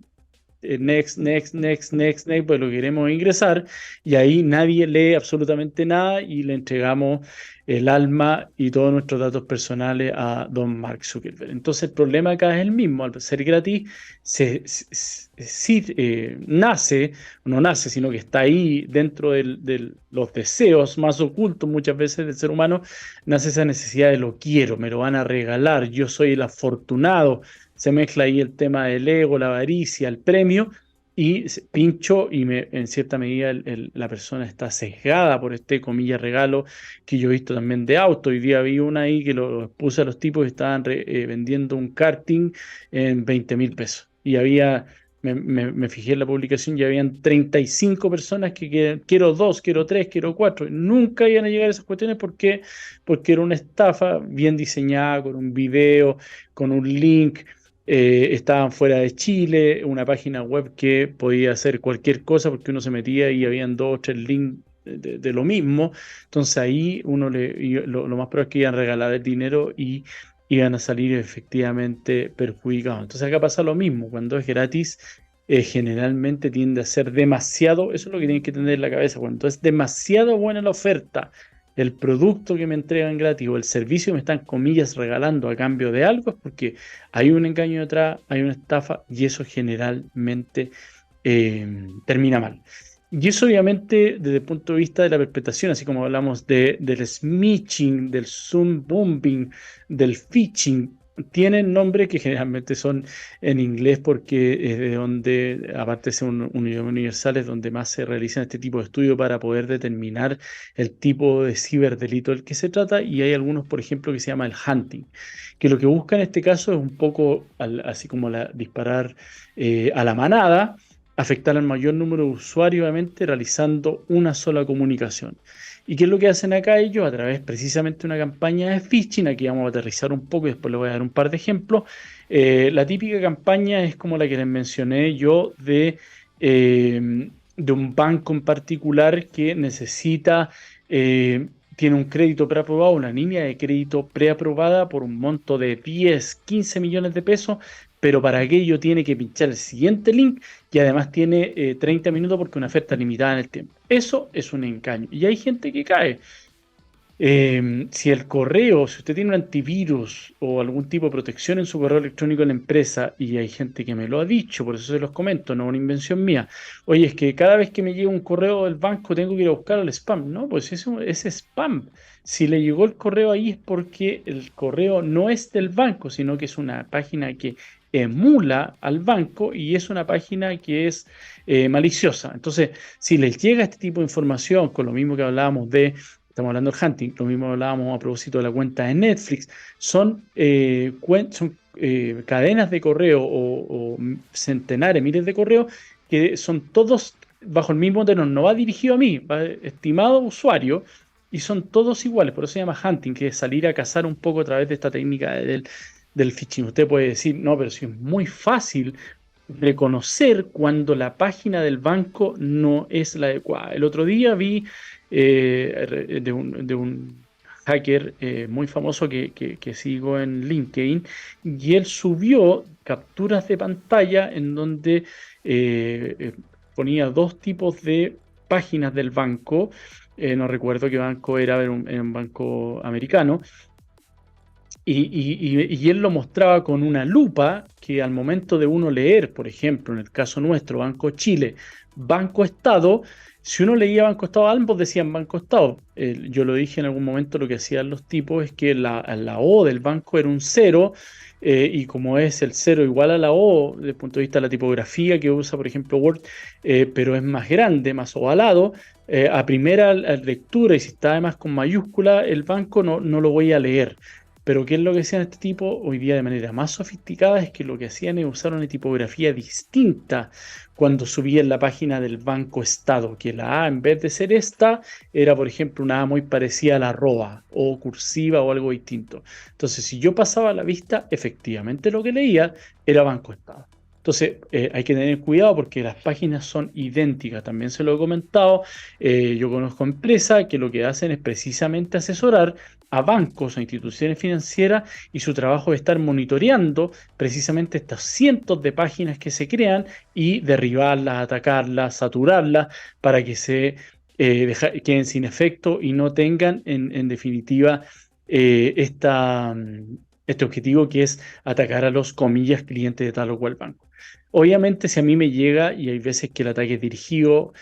next, next, next, next, next, pues lo queremos ingresar, y ahí nadie lee absolutamente nada y le entregamos el alma y todos nuestros datos personales a don Mark Zuckerberg. Entonces el problema acá es el mismo: al ser gratis, nace, no nace, sino que está ahí dentro de los deseos más ocultos muchas veces del ser humano, nace esa necesidad de lo quiero, me lo van a regalar, yo soy el afortunado. Se mezcla ahí el tema del ego, la avaricia, el premio, y pincho, y en cierta medida la persona está sesgada por este, comillas, regalo que yo he visto también de auto. Hoy día vi una ahí que lo puse a los tipos que estaban vendiendo un karting en 20.000 pesos. Y me fijé en la publicación y habían 35 personas que quiero dos, quiero tres, quiero cuatro. Nunca iban a llegar a esas cuestiones porque era una estafa bien diseñada, con un video, con un link. Estaban fuera de Chile, una página web que podía hacer cualquier cosa porque uno se metía y habían dos o tres links de lo mismo. Entonces ahí lo más probable es que iban a regalar el dinero y iban a salir efectivamente perjudicados. Entonces acá pasa lo mismo: cuando es gratis, generalmente tiende a ser demasiado. Eso es lo que tienen que tener en la cabeza: cuando es demasiado buena la oferta, el producto que me entregan gratis o el servicio que me están, comillas, regalando a cambio de algo, es porque hay un engaño detrás, hay una estafa, y eso generalmente termina mal. Y eso, obviamente, desde el punto de vista de la perpetración, así como hablamos del smishing, del zoom bombing, del phishing, tienen nombres que generalmente son en inglés, porque es de donde, aparte de ser un idioma universal, es donde más se realizan este tipo de estudios para poder determinar el tipo de ciberdelito del que se trata. Y hay algunos, por ejemplo, que se llama el hunting, que lo que busca en este caso es un poco, así como disparar a la manada, afectar al mayor número de usuarios, obviamente, realizando una sola comunicación. ¿Y qué es lo que hacen acá ellos? A través precisamente de una campaña de phishing, aquí vamos a aterrizar un poco y después les voy a dar un par de ejemplos. La típica campaña es como la que les mencioné yo de un banco en particular que necesita, tiene un crédito preaprobado, una línea de crédito preaprobada por un monto de 10, 15 millones de pesos, pero para aquello tiene que pinchar el siguiente link y además tiene 30 minutos porque una oferta limitada en el tiempo. Eso es un engaño. Y hay gente que cae. Si el correo, si usted tiene un antivirus o algún tipo de protección en su correo electrónico de la empresa, y hay gente que me lo ha dicho, por eso se los comento, no es una invención mía. Oye, es que cada vez que me llega un correo del banco tengo que ir a buscar el spam. No, pues es spam. Si le llegó el correo ahí es porque el correo no es del banco, sino que es una página que emula al banco y es una página que es maliciosa. Entonces, si les llega este tipo de información, con lo mismo que hablábamos de estamos hablando del hunting, lo mismo hablábamos a propósito de la cuenta de Netflix, son cadenas de correo o centenares, miles de correos que son todos bajo el mismo tenor, no va dirigido a mí, va estimado usuario, y son todos iguales, por eso se llama hunting, que es salir a cazar un poco a través de esta técnica del phishing. Usted puede decir, no, pero si es muy fácil reconocer cuando la página del banco no es la adecuada. El otro día vi de un hacker muy famoso que sigo en LinkedIn, y él subió capturas de pantalla en donde ponía dos tipos de páginas del banco. No recuerdo qué banco era un banco americano. Y él lo mostraba con una lupa que al momento de uno leer, por ejemplo, en el caso nuestro, Banco Chile, Banco Estado, si uno leía Banco Estado, ambos decían Banco Estado. Yo lo dije en algún momento, lo que hacían los tipos es que la O del banco era un cero, y como es el cero igual a la O, desde el punto de vista de la tipografía que usa, por ejemplo, Word, pero es más grande, más ovalado, a primera lectura, y si está además con mayúscula, el banco no lo voy a leer. Pero ¿qué es lo que hacían este tipo hoy día de manera más sofisticada? Es que lo que hacían es usar una tipografía distinta cuando subían la página del Banco Estado, que la A, en vez de ser esta, era, por ejemplo, una A muy parecida a la arroba o cursiva o algo distinto. Entonces, si yo pasaba la vista, efectivamente lo que leía era Banco Estado. Entonces, hay que tener cuidado porque las páginas son idénticas. También se lo he comentado. Yo conozco empresas que lo que hacen es precisamente asesorar a bancos o instituciones financieras, y su trabajo es estar monitoreando precisamente estas cientos de páginas que se crean y derribarlas, atacarlas, saturarlas para que queden sin efecto y no tengan en definitiva este objetivo, que es atacar a los comillas clientes de tal o cual banco. Obviamente, si a mí me llega, y hay veces que el ataque es dirigido,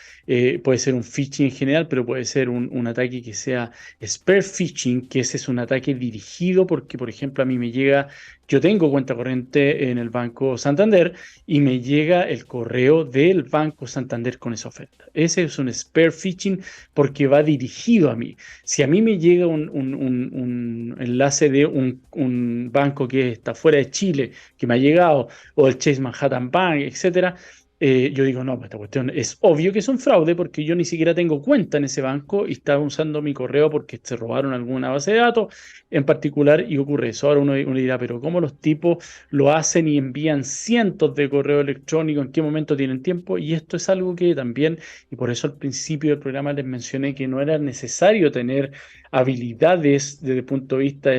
puede ser un phishing en general, pero puede ser un ataque que sea spear phishing, que ese es un ataque dirigido porque, por ejemplo, a mí me llega, yo tengo cuenta corriente en el Banco Santander y me llega el correo del Banco Santander con esa oferta. Ese es un spear phishing porque va dirigido a mí. Si a mí me llega un enlace de un banco que está fuera de Chile, que me ha llegado, o el Chase Manhattan Bank, etcétera, yo digo, no, pues esta cuestión es obvio que es un fraude porque yo ni siquiera tengo cuenta en ese banco y estaba usando mi correo porque se robaron alguna base de datos en particular y ocurre eso. Ahora uno dirá, pero ¿cómo los tipos lo hacen y envían cientos de correos electrónicos? ¿En qué momento tienen tiempo? Y esto es algo que también, y por eso al principio del programa les mencioné que no era necesario tener habilidades desde el punto de vista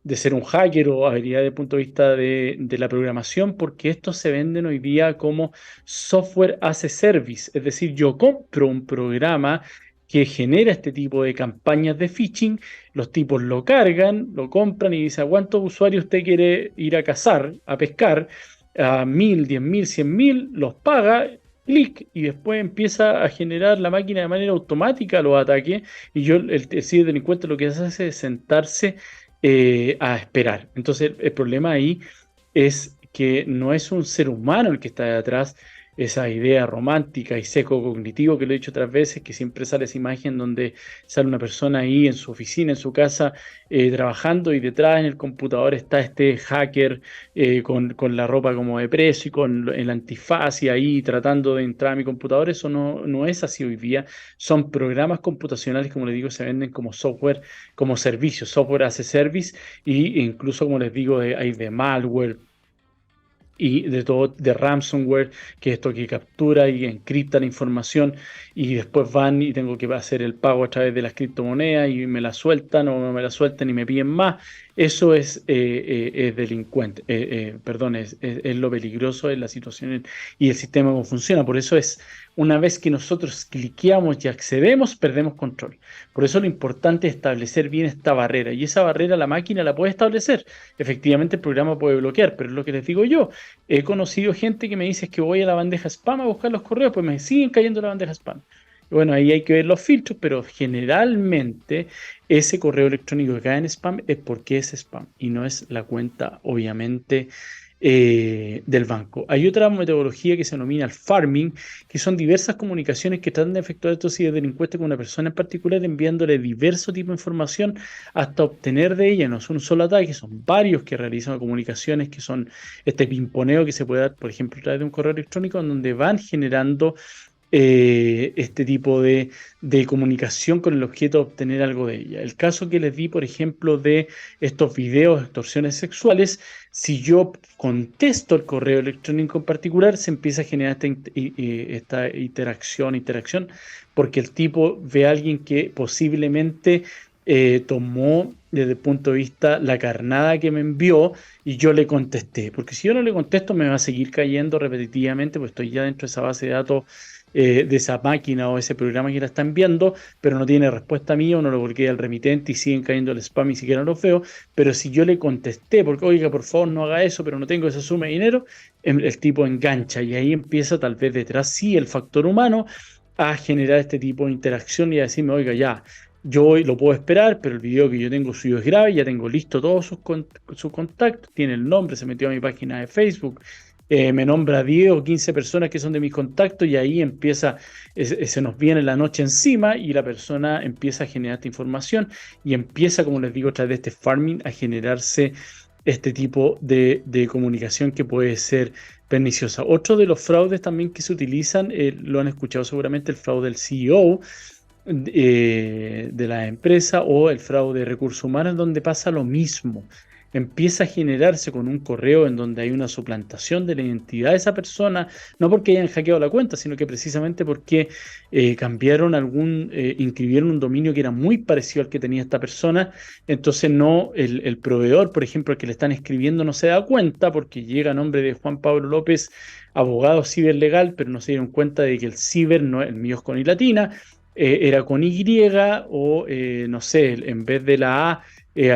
de ser un hacker o habilidad desde el punto de vista de la programación, porque estos se venden hoy día como software as a service. Es decir, yo compro un programa que genera este tipo de campañas de phishing, los tipos lo cargan, lo compran y dicen, ¿a cuántos usuarios usted quiere ir a cazar, a pescar? A 1000, 10.000, 100.000, los paga, clic, y después empieza a generar la máquina de manera automática los ataques, y el ciberdelincuente lo que hace es sentarse a esperar. Entonces, el problema ahí es que no es un ser humano el que está detrás, esa idea romántica y seco-cognitivo que lo he dicho otras veces, que siempre sale esa imagen donde sale una persona ahí en su oficina, en su casa, trabajando y detrás en el computador está este hacker con la ropa como de preso y con el antifaz y ahí tratando de entrar a mi computador. Eso no es así hoy día. Son programas computacionales, como les digo, se venden como software, como servicio, software as a service, y incluso, como les digo, hay de malware y de todo, de ransomware, que es esto que captura y encripta la información y después van y tengo que hacer el pago a través de las criptomonedas y me la sueltan o no me la sueltan y me piden más. Eso es delincuente, perdón, es lo peligroso de la situación y el sistema cómo funciona. Por eso es, una vez que nosotros cliqueamos y accedemos, perdemos control. Por eso lo importante es establecer bien esta barrera y esa barrera la máquina la puede establecer. Efectivamente el programa puede bloquear, pero es lo que les digo yo. He conocido gente que me dice que voy a la bandeja spam a buscar los correos, pues me siguen cayendo en la bandeja spam. Bueno, ahí hay que ver los filtros, pero generalmente ese correo electrónico que cae en spam es porque es spam y no es la cuenta, obviamente, del banco. Hay otra metodología que se denomina el farming, que son diversas comunicaciones que tratan de efectuar estos ciberdelincuentes con una persona en particular, enviándole diverso tipo de información hasta obtener de ella. No son un solo ataque, son varios que realizan comunicaciones, que son este pimponeo que se puede dar, por ejemplo, a través de un correo electrónico, en donde van generando este tipo de comunicación con el objeto de obtener algo de ella. El caso que les di, por ejemplo, de estos videos de extorsiones sexuales, si yo contesto el correo electrónico en particular, se empieza a generar esta interacción, porque el tipo ve a alguien que posiblemente tomó desde el punto de vista la carnada que me envió y yo le contesté, porque si yo no le contesto me va a seguir cayendo repetitivamente, pues estoy ya dentro de esa base de datos de esa máquina o ese programa que la está enviando, pero no tiene respuesta mía o no lo bloquea el remitente y siguen cayendo el spam y siquiera los veo. Pero si yo le contesté, porque oiga, por favor no haga eso, pero no tengo esa suma de dinero, el tipo engancha y ahí empieza tal vez detrás sí el factor humano a generar este tipo de interacción y a decirme, oiga, ya, yo hoy lo puedo esperar, pero el video que yo tengo suyo es grave, ya tengo listo todos sus contactos, tiene el nombre, se metió a mi página de Facebook, me nombra 10 o 15 personas que son de mis contactos y ahí empieza, se nos viene la noche encima y la persona empieza a generar esta información y empieza, como les digo, a través de este farming a generarse este tipo de comunicación que puede ser perniciosa. Otro de los fraudes también que se utilizan, lo han escuchado seguramente, el fraude del CEO de la empresa o el fraude de recursos humanos, donde pasa lo mismo. Empieza a generarse con un correo en donde hay una suplantación de la identidad de esa persona, no porque hayan hackeado la cuenta, sino que precisamente porque inscribieron un dominio que era muy parecido al que tenía esta persona. Entonces no, el proveedor, por ejemplo, el que le están escribiendo no se da cuenta porque llega a nombre de Juan Pablo López, abogado ciberlegal, pero no se dieron cuenta de que el ciber, no, el mío es con I latina, era con Y o no sé, en vez de la A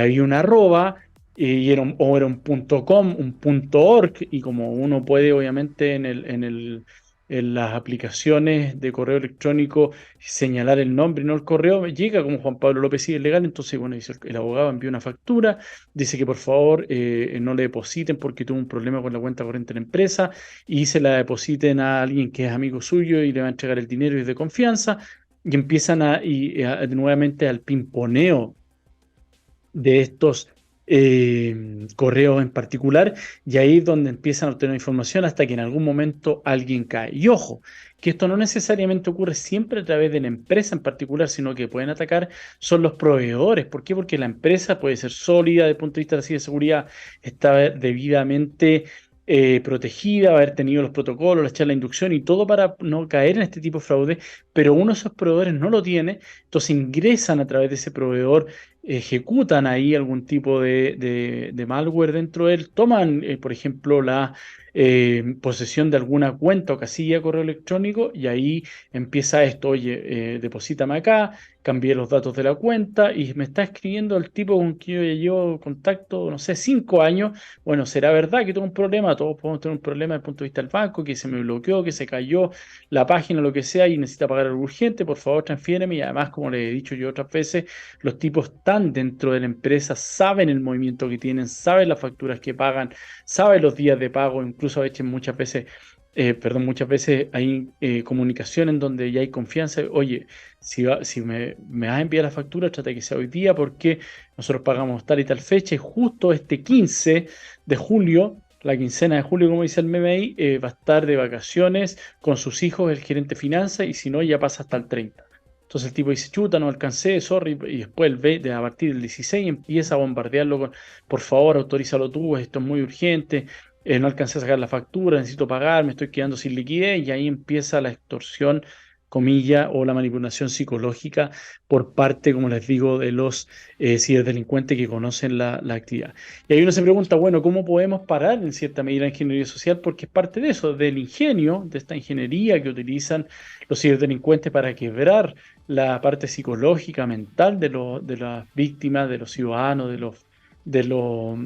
había una arroba o era un punto .com, un punto .org, y como uno puede obviamente en las aplicaciones de correo electrónico señalar el nombre y no el correo, llega como Juan Pablo López y es legal. Entonces, bueno, dice el abogado envió una factura, dice que por favor no le depositen porque tuvo un problema con la cuenta corriente de la empresa y se la depositen a alguien que es amigo suyo y le va a entregar el dinero y es de confianza, y empiezan nuevamente al pimponeo de estos correos en particular, y ahí es donde empiezan a obtener información hasta que en algún momento alguien cae. Y ojo, que esto no necesariamente ocurre siempre a través de la empresa en particular, sino que pueden atacar son los proveedores. ¿Por qué? Porque la empresa puede ser sólida desde el punto de vista de la ciberseguridad, está debidamente protegida, haber tenido los protocolos, la charla de inducción y todo para no caer en este tipo de fraude, pero uno de esos proveedores no lo tiene, entonces ingresan a través de ese proveedor, ejecutan ahí algún tipo de malware dentro de él, toman, por ejemplo, la posesión de alguna cuenta o casilla de correo electrónico y ahí empieza esto, oye, deposítame acá, cambié los datos de la cuenta y me está escribiendo el tipo con quien yo llevo contacto, no sé, 5 años. Bueno, ¿será verdad que tengo un problema? Todos podemos tener un problema desde el punto de vista del banco, que se me bloqueó, que se cayó la página, lo que sea, y necesita pagar algo urgente, por favor, transfiéreme. Y además, como les he dicho yo otras veces, los tipos están dentro de la empresa, saben el movimiento que tienen, saben las facturas que pagan, saben los días de pago, incluso a veces muchas veces muchas veces hay comunicación en donde ya hay confianza. Oye, si me vas a enviar la factura, trata de que sea hoy día porque nosotros pagamos tal y tal fecha y justo este 15 de julio, la quincena de julio, como dice el meme ahí, va a estar de vacaciones con sus hijos el gerente de finanzas y si no, ya pasa hasta el 30. Entonces el tipo dice, chuta, no alcancé, sorry, y después a partir del 16 empieza a bombardearlo con, por favor, autorízalo tú, esto es muy urgente, no alcancé a sacar la factura, necesito pagar, me estoy quedando sin liquidez, y ahí empieza la extorsión, comilla, o la manipulación psicológica por parte, como les digo, de los ciberdelincuentes que conocen la actividad. Y ahí uno se pregunta, bueno, ¿cómo podemos parar en cierta medida la ingeniería social? Porque es parte de eso, del ingenio, de esta ingeniería que utilizan los ciberdelincuentes para quebrar la parte psicológica, mental de las víctimas, de los ciudadanos, de los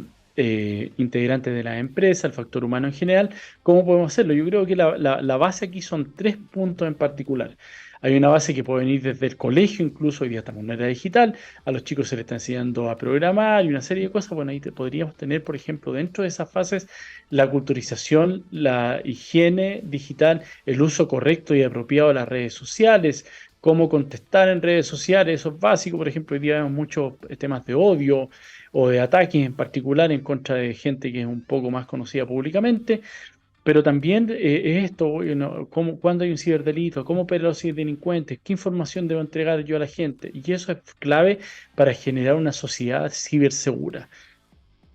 integrantes de la empresa, el factor humano en general. ¿Cómo podemos hacerlo? Yo creo que la base aquí son 3 puntos en particular. Hay una base que puede venir desde el colegio, incluso hoy día estamos en una era digital, a los chicos se les está enseñando a programar y una serie de cosas. Bueno, ahí podríamos tener, por ejemplo, dentro de esas fases, la culturización, la higiene digital, el uso correcto y apropiado de las redes sociales, cómo contestar en redes sociales, eso es básico. Por ejemplo, hoy día vemos muchos temas de odio o de ataques en particular en contra de gente que es un poco más conocida públicamente, pero también es esto, ¿no? Cuando hay un ciberdelito, cómo operan los ciberdelincuentes, qué información debo entregar yo a la gente, y eso es clave para generar una sociedad cibersegura.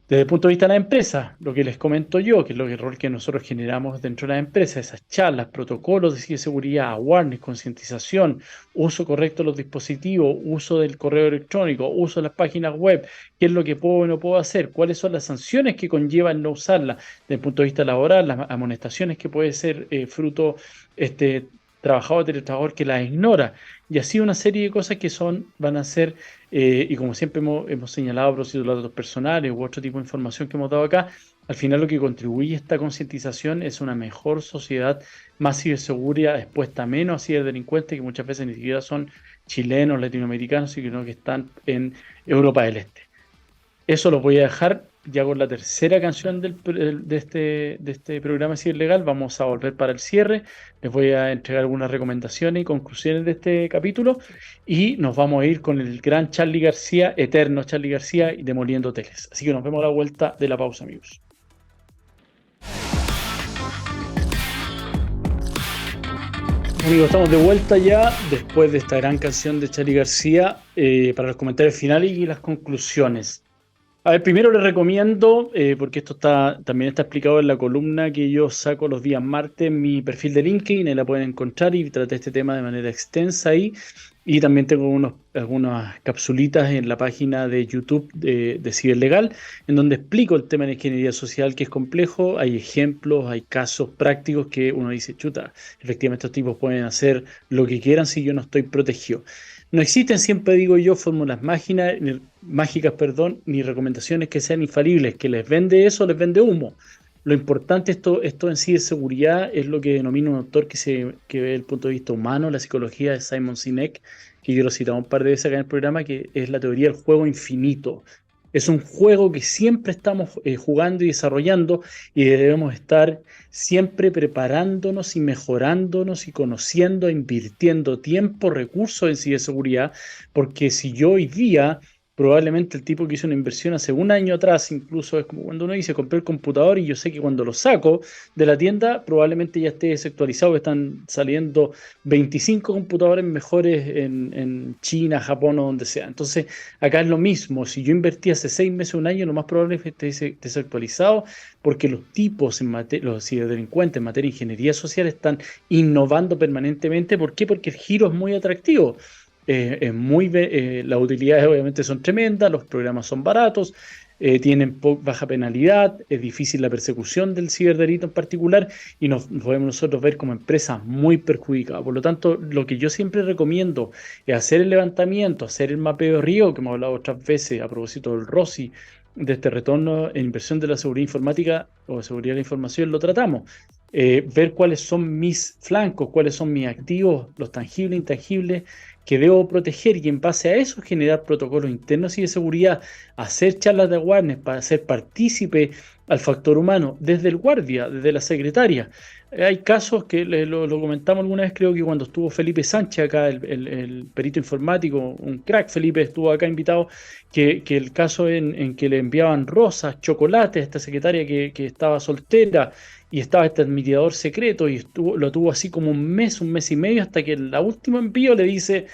Desde el punto de vista de la empresa, lo que les comento yo, que es el rol que nosotros generamos dentro de la empresa, esas charlas, protocolos de ciberseguridad, awareness, concientización, uso correcto de los dispositivos, uso del correo electrónico, uso de las páginas web, qué es lo que puedo o no puedo hacer, cuáles son las sanciones que conlleva el no usarla, desde el punto de vista laboral, las amonestaciones que puede ser fruto este trabajador o teletrabajador que las ignora, y así una serie de cosas que van a ser, y como siempre hemos señalado a propósito de los datos personales u otro tipo de información que hemos dado acá, al final lo que contribuye a esta concientización es una mejor sociedad, más cibersegura, expuesta menos a ciberdelincuentes que muchas veces ni siquiera son chilenos, latinoamericanos, sino que están en Europa del Este. Eso lo voy a dejar ya con la tercera canción de este programa Ciberlegal. Vamos a volver para el cierre. Les voy a entregar algunas recomendaciones y conclusiones de este capítulo. Y nos vamos a ir con el gran Charly García, eterno Charly García, y Demoliendo Hoteles. Así que nos vemos a la vuelta de la pausa, amigos. Amigos, estamos de vuelta ya después de esta gran canción de Charly García para los comentarios finales y las conclusiones. A ver, primero les recomiendo, porque esto también está explicado en la columna que yo saco los días martes, mi perfil de LinkedIn, ahí la pueden encontrar y traté este tema de manera extensa ahí. Y también tengo algunas capsulitas en la página de YouTube de Ciberlegal, en donde explico el tema de la ingeniería social, que es complejo. Hay ejemplos, hay casos prácticos que uno dice, chuta, efectivamente estos tipos pueden hacer lo que quieran si yo no estoy protegido. No existen, siempre digo yo, fórmulas mágicas, ni recomendaciones que sean infalibles. Que les vende eso, les vende humo. Lo importante, esto en sí de seguridad, es lo que denomina un autor que ve el punto de vista humano, la psicología de Simon Sinek, que yo lo citaba un par de veces acá en el programa, que es la teoría del juego infinito. Es un juego que siempre estamos jugando y desarrollando, y debemos estar siempre preparándonos y mejorándonos y conociendo, invirtiendo tiempo, recursos en ciberseguridad, porque si yo hoy día, probablemente el tipo que hizo una inversión hace un año atrás, incluso es como cuando uno dice, compré el computador y yo sé que cuando lo saco de la tienda, probablemente ya esté desactualizado, que están saliendo 25 computadores mejores en China, Japón o donde sea. Entonces, acá es lo mismo. Si yo invertí hace 6 meses, un año, lo más probable es que esté desactualizado, porque los tipos, los ciberdelincuentes en materia de ingeniería social están innovando permanentemente. ¿Por qué? Porque el giro es muy atractivo. Las utilidades obviamente son tremendas, los programas son baratos, tienen baja penalidad, es difícil la persecución del ciberdelito en particular y nos podemos nosotros ver como empresas muy perjudicadas. Por lo tanto, lo que yo siempre recomiendo es hacer el levantamiento, hacer el mapeo de riesgo, que hemos hablado otras veces a propósito del ROSI, de este retorno en inversión de la seguridad informática o de seguridad de la información, lo tratamos. Ver cuáles son mis flancos, cuáles son mis activos, los tangibles e intangibles que debo proteger, y en base a eso generar protocolos internos y de seguridad, hacer charlas de awareness para hacer partícipe al factor humano, desde el guardia, desde la secretaria. Hay casos que lo comentamos alguna vez, creo que cuando estuvo Felipe Sánchez acá, el perito informático, un crack Felipe estuvo acá invitado, que el caso en que le enviaban rosas, chocolates a esta secretaria que estaba soltera y estaba este admitidor secreto y lo tuvo así como un mes y medio, hasta que el último envío le dice,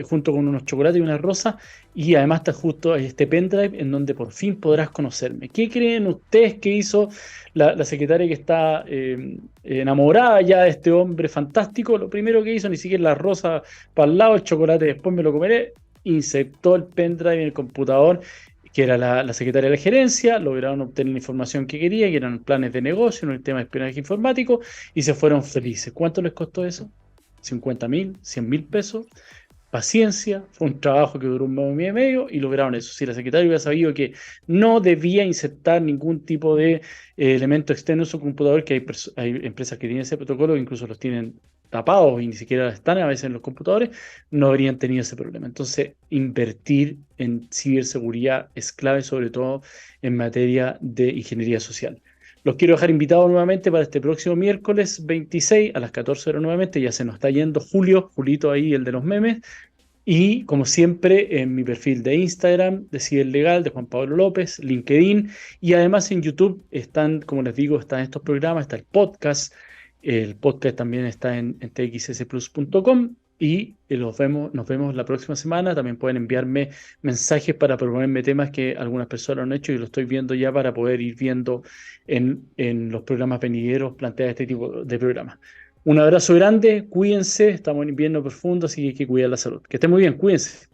junto con unos chocolates y unas rosas, y además está justo este pendrive en donde por fin podrás conocerme. ¿Qué creen ustedes que hizo la secretaria que está enamorada ya de este hombre fantástico? Lo primero que hizo, ni siquiera la rosa para el lado, el chocolate después me lo comeré, insertó el pendrive en el computador, que era la secretaria de la gerencia, lograron obtener la información que quería, que eran planes de negocio, un tema de espionaje informático, y se fueron felices. ¿Cuánto les costó eso? 50.000, 100.000 pesos. Paciencia, fue un trabajo que duró un mes y medio y lograron eso. Si la secretaria hubiera sabido que no debía insertar ningún tipo de elemento externo en su computador, que hay empresas que tienen ese protocolo, que incluso los tienen tapados y ni siquiera están a veces en los computadores, no habrían tenido ese problema. Entonces, invertir en ciberseguridad es clave, sobre todo en materia de ingeniería social. Los quiero dejar invitados nuevamente para este próximo miércoles 26 a las 14 horas nuevamente. Ya se nos está yendo Julito ahí, el de los memes. Y como siempre, en mi perfil de Instagram, de Ciberlegal, de Juan Pablo López, LinkedIn. Y además en YouTube están, como les digo, están estos programas, está el podcast. El podcast también está en txsplus.com. Y nos vemos la próxima semana. También pueden enviarme mensajes para proponerme temas que algunas personas han hecho y lo estoy viendo ya para poder ir viendo en los programas venideros plantear este tipo de programas. Un abrazo grande, cuídense, estamos en invierno profundo, así que hay que cuidar la salud. Que estén muy bien, cuídense.